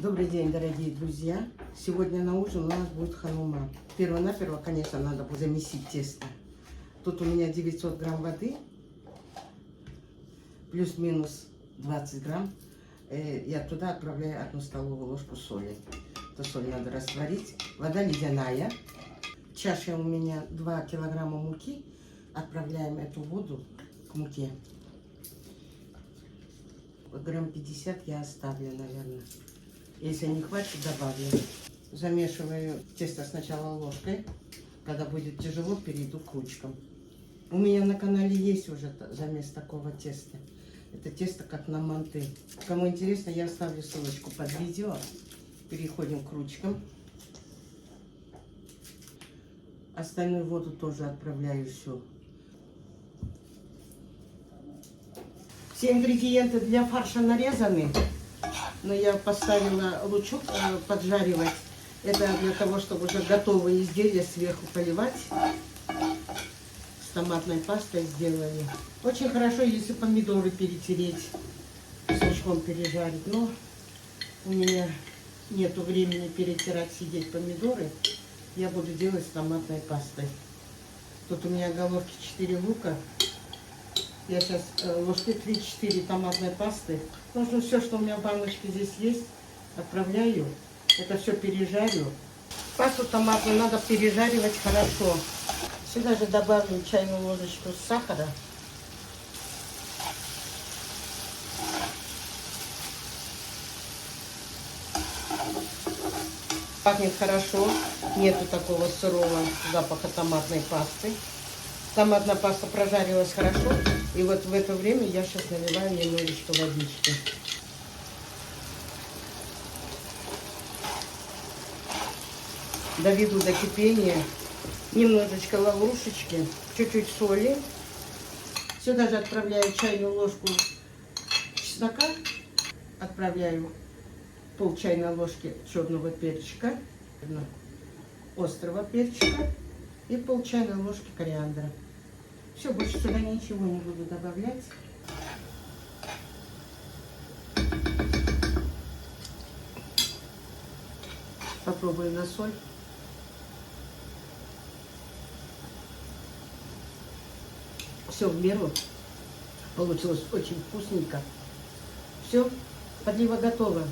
Добрый день, дорогие друзья! Сегодня на ужин у нас будет ханума. Перво-наперво, конечно, надо будет замесить тесто. Тут у меня 900 грамм воды, плюс-минус 20 грамм. Я туда отправляю 1 столовую ложку соли. Эту соль надо растворить. Вода ледяная. В чаше у меня 2 килограмма муки. Отправляем эту воду к муке. Грамм 50 я оставлю, наверное. Если не хватит, добавлю. Замешиваю тесто сначала ложкой. Когда будет тяжело, перейду к ручкам. У меня на канале есть уже замес такого теста. Это тесто как на манты. Кому интересно, я оставлю ссылочку под видео. Переходим к ручкам. Остальную воду тоже отправляю всю. Все ингредиенты для фарша нарезаны. Но я поставила лучок поджаривать. Это для того, чтобы уже готовые изделия сверху поливать. С томатной пастой сделали. Очень хорошо, если помидоры перетереть, с лучком пережарить. Но у меня нету времени перетирать, сидеть помидоры. Я буду делать с томатной пастой. Тут у меня головки 4 лука. Я сейчас ложки 3-4 томатной пасты. Нужно все, что у меня в баночке здесь есть, отправляю. Это все пережарю. Пасту томатную надо пережаривать хорошо. Сюда же добавлю чайную ложечку сахара. Пахнет хорошо. Нету такого сырого запаха томатной пасты. Томатная паста прожарилась хорошо. И вот в это время я сейчас наливаю немножечко водички. Доведу до кипения. Немножечко лаврушечки, чуть-чуть соли. Сюда же отправляю чайную ложку чеснока. Отправляю пол чайной ложки черного перчика, острого перчика и пол чайной ложки кориандра. Все, больше сюда ничего не буду добавлять. Попробую на соль. Все в меру. Получилось очень вкусненько. Все, подлива готова.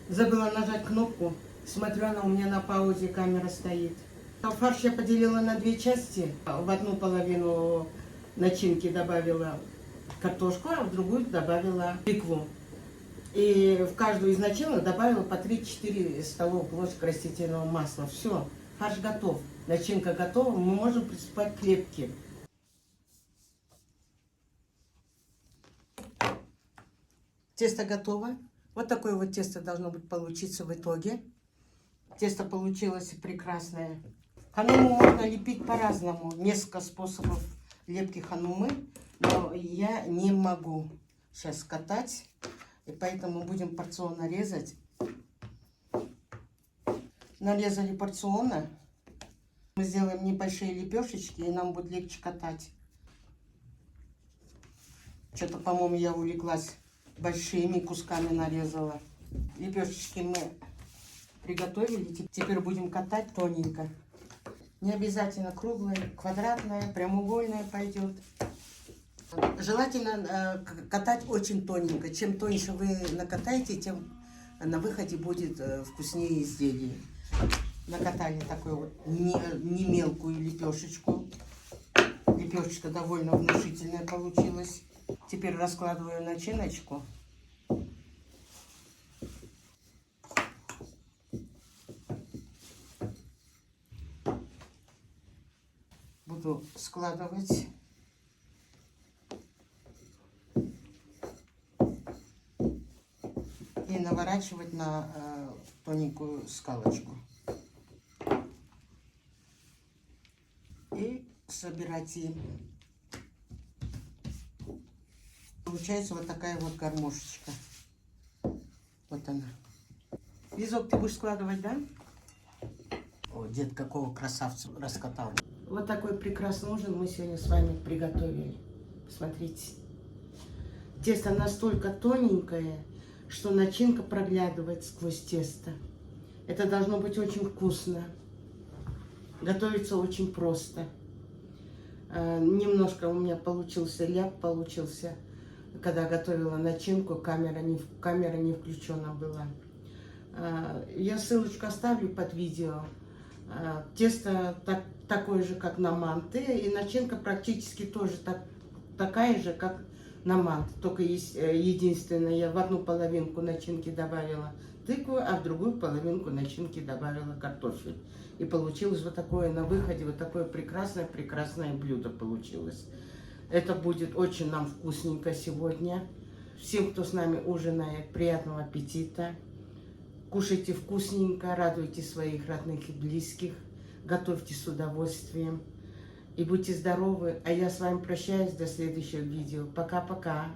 Забыла нажать кнопку. Смотрю, она у меня на паузе, камера стоит. Фарш я поделила на 2 части. В одну половину начинки добавила картошку, а в другую добавила тыкву. И в каждую из начинок добавила по 3-4 столовых ложек растительного масла. Все, фарш готов. Начинка готова, мы можем приступать к лепке. Тесто готово. Вот такое вот тесто должно быть получиться в итоге. Тесто получилось прекрасное. Хануму можно лепить по-разному. Несколько способов лепки ханумы. Но я не могу сейчас катать. И поэтому будем порционно резать. Нарезали порционно. Мы сделаем небольшие лепешечки, и нам будет легче катать. Что-то, по-моему, я увлеклась. Большими кусками нарезала. Лепешечки мы приготовили. Теперь будем катать тоненько. Не обязательно круглая, квадратная, прямоугольная пойдет. Желательно катать очень тоненько. Чем тоньше вы накатаете, тем на выходе будет вкуснее изделие. Накатали такую вот не мелкую лепешечку. Лепешечка довольно внушительная получилась. Теперь раскладываю начиночку. Буду складывать. И наворачивать на тоненькую скалочку. И собирать им. Получается вот такая вот гармошечка. Вот она. Лизок, ты будешь складывать, да? О, дед какого красавца раскатал. Вот такой прекрасный ужин мы сегодня с вами приготовили. Посмотрите. Тесто настолько тоненькое, что начинка проглядывает сквозь тесто. Это должно быть очень вкусно. Готовится очень просто. Немножко у меня получился ляп, когда готовила начинку, камера не включена была. Я ссылочку оставлю под видео. Тесто такое же, как на манты, и начинка практически тоже такая же, как на манты. Только единственное, я в одну половинку начинки добавила тыкву, а в другую половинку начинки добавила картофель. И получилось вот такое на выходе, вот такое прекрасное блюдо получилось. Это будет очень нам вкусненько сегодня. Всем, кто с нами ужинает, приятного аппетита. Кушайте вкусненько, радуйте своих родных и близких. Готовьте с удовольствием. И будьте здоровы. А я с вами прощаюсь до следующего видео. Пока-пока.